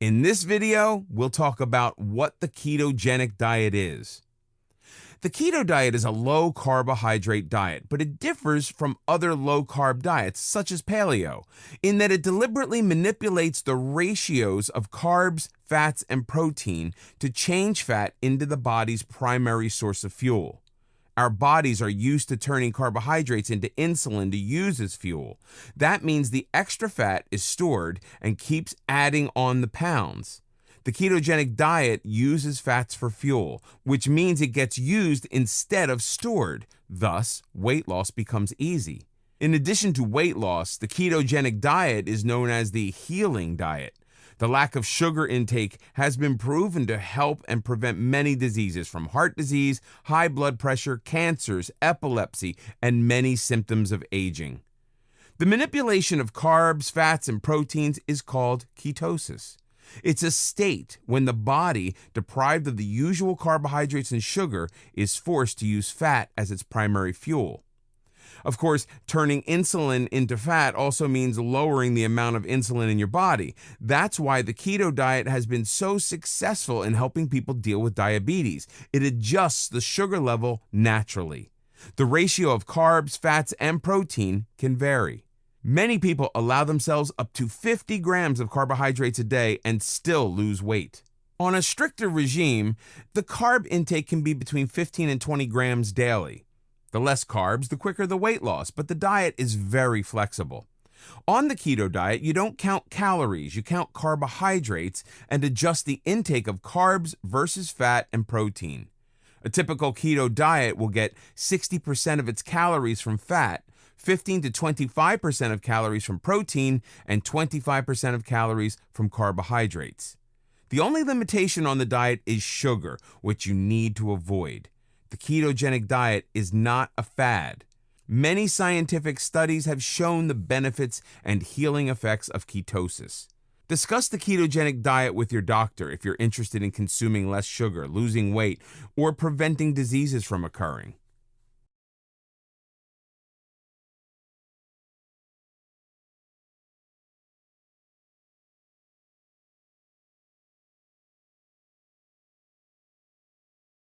In this video, we'll talk about what the ketogenic diet is. The keto diet is a low carbohydrate diet, but it differs from other low carb diets, such as paleo, in that it deliberately manipulates the ratios of carbs, fats, and protein to change fat into the body's primary source of fuel. Our bodies are used to turning carbohydrates into insulin to use as fuel. That means the extra fat is stored and keeps adding on the pounds. The ketogenic diet uses fats for fuel, which means it gets used instead of stored. Thus, weight loss becomes easy. In addition to weight loss, the ketogenic diet is known as the healing diet. The lack of sugar intake has been proven to help and prevent many diseases, from heart disease, high blood pressure, cancers, epilepsy, and many symptoms of aging. The manipulation of carbs, fats, and proteins is called ketosis. It's a state when the body, deprived of the usual carbohydrates and sugar, is forced to use fat as its primary fuel. Of course, turning insulin into fat also means lowering the amount of insulin in your body. That's why the keto diet has been so successful in helping people deal with diabetes. It adjusts the sugar level naturally. The ratio of carbs, fats, and protein can vary. Many people allow themselves up to 50 grams of carbohydrates a day and still lose weight. On a stricter regime, the carb intake can be between 15 and 20 grams daily. The less carbs, the quicker the weight loss, but the diet is very flexible. On the keto diet, you don't count calories, you count carbohydrates and adjust the intake of carbs versus fat and protein. A typical keto diet will get 60% of its calories from fat, 15 to 25% of calories from protein, and 25% of calories from carbohydrates. The only limitation on the diet is sugar, which you need to avoid. The ketogenic diet is not a fad. Many scientific studies have shown the benefits and healing effects of ketosis. Discuss the ketogenic diet with your doctor if you're interested in consuming less sugar, losing weight, or preventing diseases from occurring.